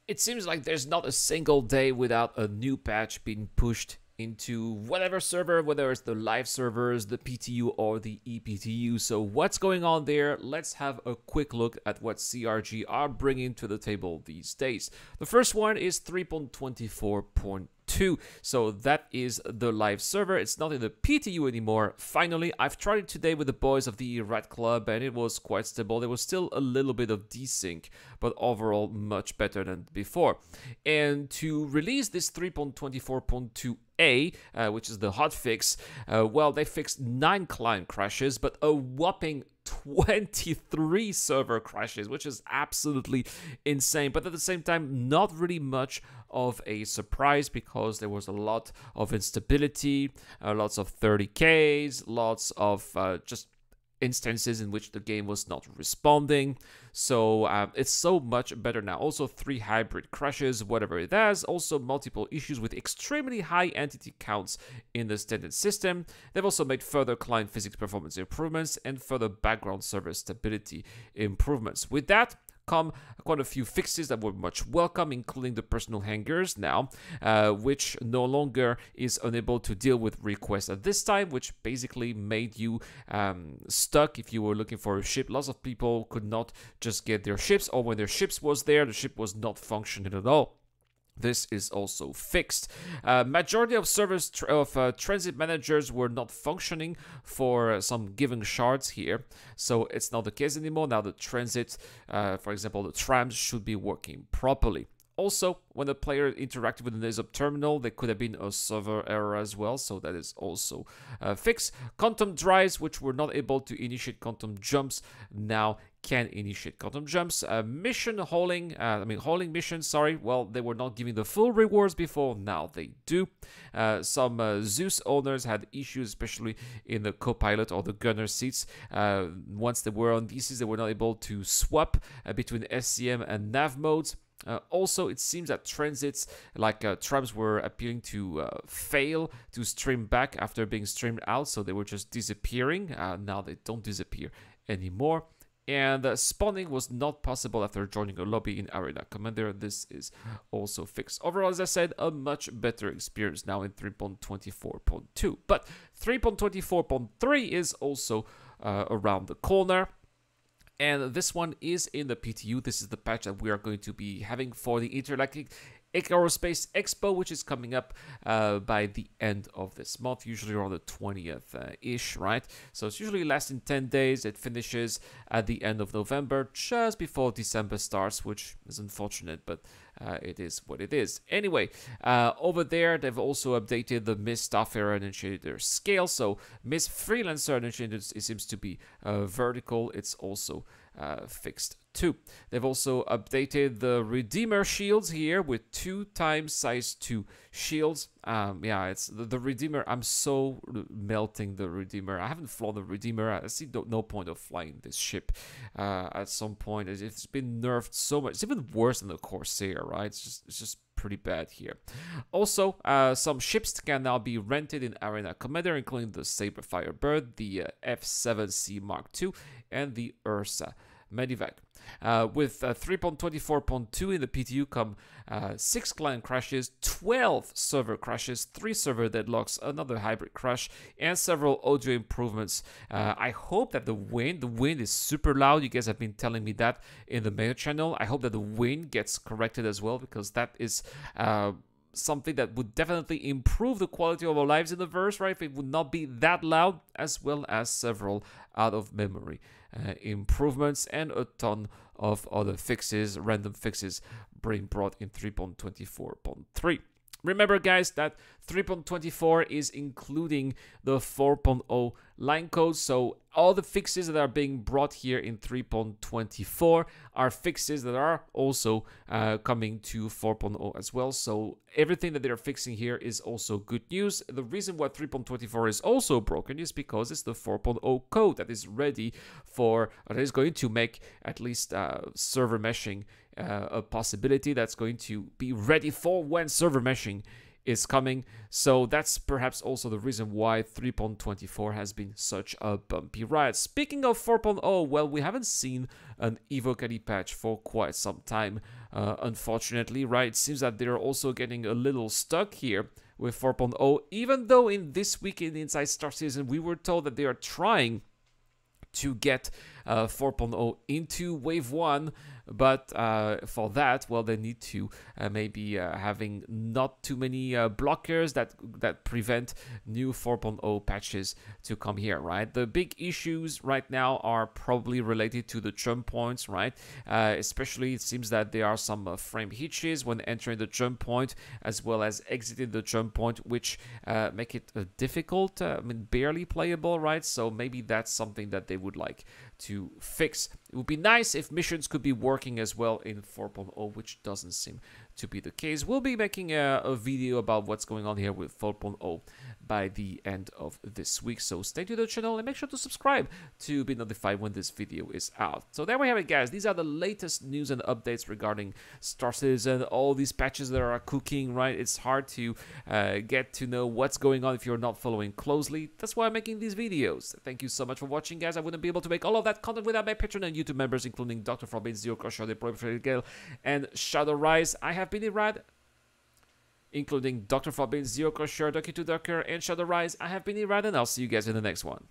It seems like there's not a single day without a new patch being pushed into whatever server, whether it's the live servers, the PTU, or the ePTU. So what's going on there? Let's have a quick look at what CRG are bringing to the table these days. The first one is 3.24.2. So that is the live server. It's not in the PTU anymore. Finally, I've tried it today with the boys of the Red Club and it was quite stable. There was still a little bit of desync, but overall much better than before. And to release this 3.24.2a, which is the hotfix, well, they fixed 9 client crashes, but a whopping 23 server crashes, which is absolutely insane. But at the same time, not really much of a surprise because there was a lot of instability, lots of 30Ks, lots of just instances in which the game was not responding. So it's so much better now. Also 3 hybrid crashes, whatever it has. Also multiple issues with extremely high entity counts in the standard system. They've also made further client physics performance improvements and further background server stability improvements. With that come quite a few fixes that were much welcome, including the personal hangers now, which no longer is unable to deal with requests at this time, which basically made you stuck if you were looking for a ship. Lots of people could not just get their ships, or when their ships was there, the ship was not functioning at all. This is also fixed. Majority of servers transit managers were not functioning for some given shards here, so it's not the case anymore. Now the transit, for example, the trams should be working properly. Also, when the player interacted with the NASOP terminal, there could have been a server error as well, so that is also fixed. Quantum drives, which were not able to initiate quantum jumps, now can initiate quantum jumps. Hauling missions, sorry, well, they were not giving the full rewards before, now they do. Some Zeus owners had issues, especially in the co-pilot or the gunner seats. Once they were on these, they were not able to swap between SCM and nav modes. Also, it seems that transits like trams were appearing to fail to stream back after being streamed out, so they were just disappearing. Now they don't disappear anymore. And spawning was not possible after joining a lobby in Arena Commander. This is also fixed. Overall, as I said, a much better experience now in 3.24.2. But 3.24.3 is also around the corner. And this one is in the PTU. This is the patch that we are going to be having for the Intergalactic Aerospace Expo, which is coming up by the end of this month, usually around the 20th-ish, right? So it's usually lasting 10 days. It finishes at the end of November, just before December starts, which is unfortunate, but it is what it is. Anyway, over there, they've also updated the Miss Starfarer Initiator scale. So Miss Freelancer Initiator, it seems to be vertical. It's also fixed too. They've also updated the Redeemer shields here with 2 times size 2 shields. Yeah, it's the Redeemer. I'm so melting the Redeemer. I haven't flown the Redeemer. I see no point of flying this ship at some point. It's been nerfed so much. It's even worse than the Corsair, right? It's just pretty bad here. Also, some ships can now be rented in Arena Commander, including the Saber Firebird, the F7C Mark II, and the Ursa Medivac. With 3.24.2 in the PTU come 6 client crashes, 12 server crashes, 3 server deadlocks, another hybrid crash, and several audio improvements. I hope that the wind is super loud. You guys have been telling me that in the main channel. I hope that the wind gets corrected as well, because that is something that would definitely improve the quality of our lives in the verse, right? If it would not be that loud, as well as several out-of-memory improvements and a ton of other fixes, random fixes being brought in 3.24.3. Remember, guys, that 3.24 is including the 4.0 line code, so all the fixes that are being brought here in 3.24 are fixes that are also coming to 4.0 as well. So everything that they're fixing here is also good news. The reason why 3.24 is also broken is because it's the 4.0 code that is ready for, that is going to make at least server meshing a possibility, that's going to be ready for when server meshing is coming. So that's perhaps also the reason why 3.24 has been such a bumpy ride. Speaking of 4.0, well, we haven't seen an Evocati patch for quite some time, unfortunately, right? It seems that they're also getting a little stuck here with 4.0, even though in this week in the Inside Star Citizen, we were told that they are trying to get 4.0 into Wave 1, but for that, well, they need to maybe having not too many blockers that prevent new 4.0 patches to come here, right? The big issues right now are probably related to the jump points, right? Especially it seems that there are some frame hitches when entering the jump point as well as exiting the jump point, which make it difficult, I mean, barely playable, right? So maybe that's something that they would like to fix. It would be nice if missions could be working as well in 4.0, which doesn't seem to be the case. We'll be making a video about what's going on here with 4.0 by the end of this week, so stay tuned to the channel and make sure to subscribe to be notified when this video is out. So there we have it, guys. These are the latest news and updates regarding Star Citizen, all these patches that are cooking, right? It's hard to get to know what's going on if you're not following closely. That's why I'm making these videos. Thank you so much for watching, guys. I wouldn't be able to make all of that content without my Patreon and YouTube members, including Dr. Forbin, Zero Crusher, The Proliferate Gale, and Shadow Rise. I have been Irad, including Dr. Forbin, Zero Crusher, Ducky2Ducker, and Shadow Rise. I have been Irad, and I'll see you guys in the next one.